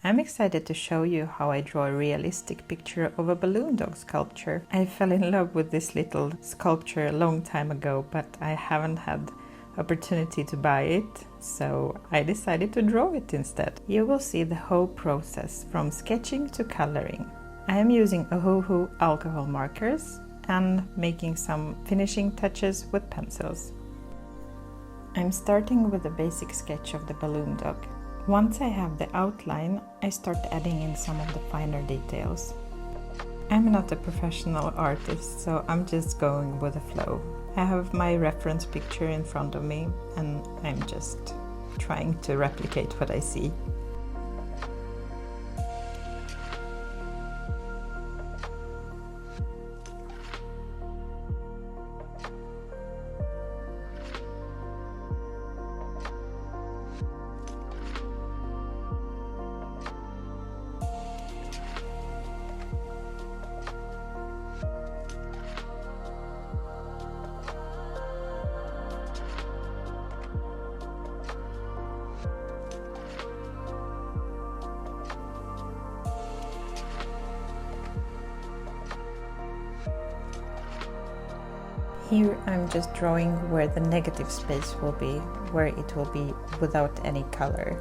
I'm excited to show you how I draw a realistic picture of a balloon dog sculpture. I fell in love with this little sculpture a long time ago, but I haven't had opportunity to buy it, so I decided to draw it instead. You will see the whole process from sketching to coloring. I am using Ohuhu alcohol markers and making some finishing touches with pencils. I'm starting with a basic sketch of the balloon dog. Once I have the outline, I start adding in some of the finer details. I'm not a professional artist, so I'm just going with the flow. I have my reference picture in front of me and I'm just trying to replicate what I see. Here I'm just drawing where the negative space will be, where it will be without any color.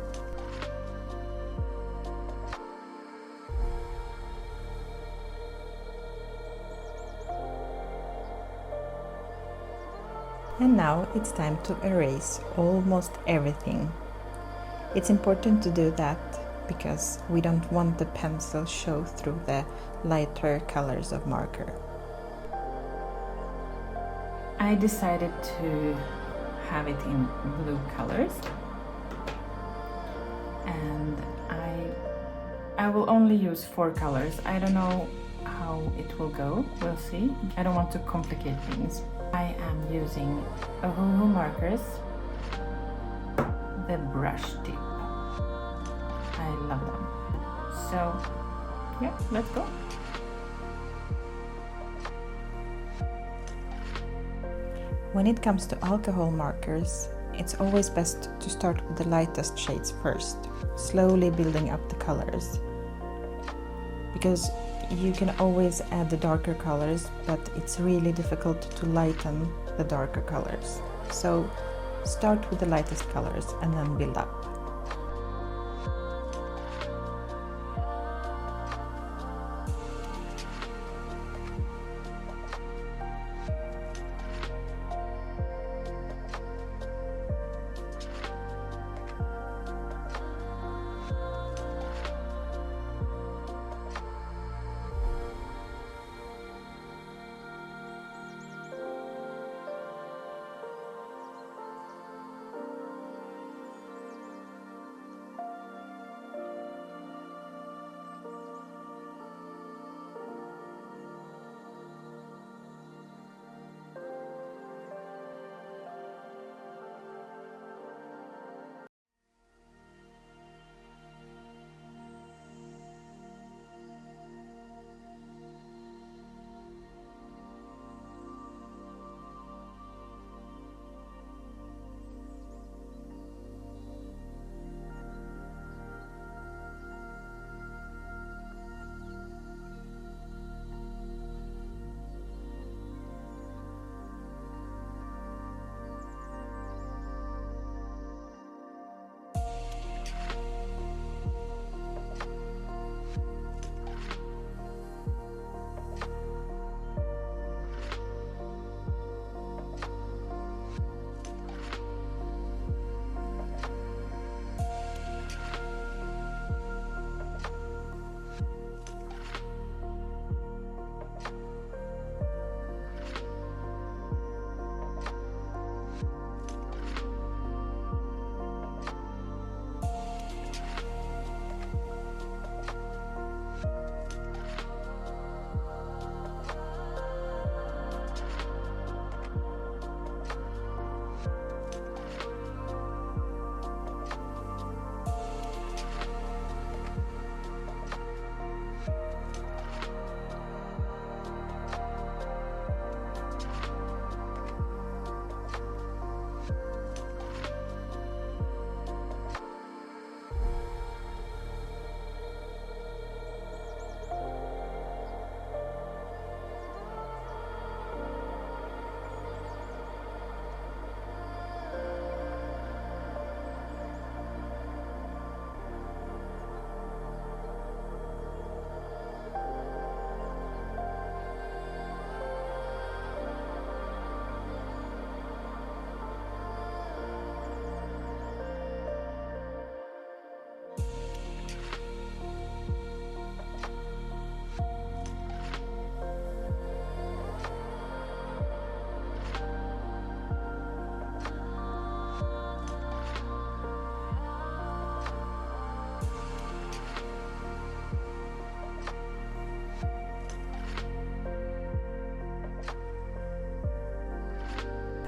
And now it's time to erase almost everything. It's important to do that because we don't want the pencil show through the lighter colors of marker. I decided to have it in blue colors, and I will only use 4 colors. I don't know how it will go, we'll see. I don't want to complicate things. I am using Ohuhu markers, the brush tip. I love them. So yeah, let's go. When it comes to alcohol markers, it's always best to start with the lightest shades first, slowly building up the colors. Because you can always add the darker colors, but it's really difficult to lighten the darker colors. So start with the lightest colors and then build up.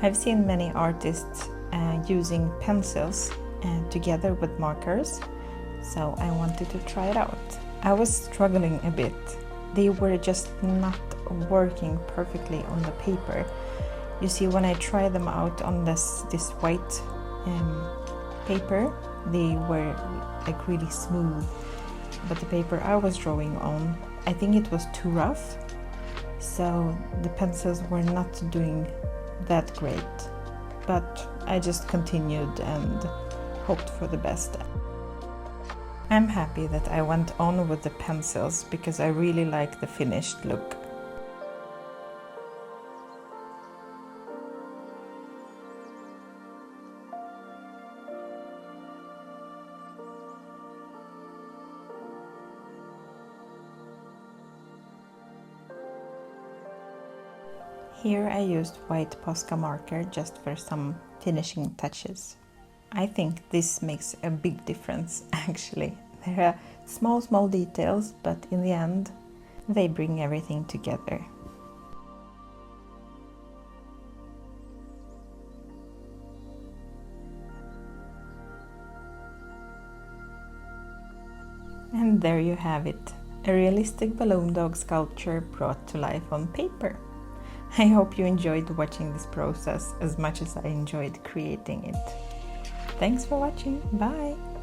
I've seen many artists using pencils together with markers, so I wanted to try it out. I was struggling a bit. They were just not working perfectly on the paper. You see, when I tried them out on this white paper, they were like really smooth, but the paper I was drawing on, I think it was too rough, so the pencils were not doing that great. But I just continued and hoped for the best. I'm happy that I went on with the pencils because I really like the finished look. Here I used white Posca marker just for some finishing touches. I think this makes a big difference actually. There are small details, but in the end they bring everything together. And there you have it, a realistic balloon dog sculpture brought to life on paper. I hope you enjoyed watching this process as much as I enjoyed creating it. Thanks for watching, bye!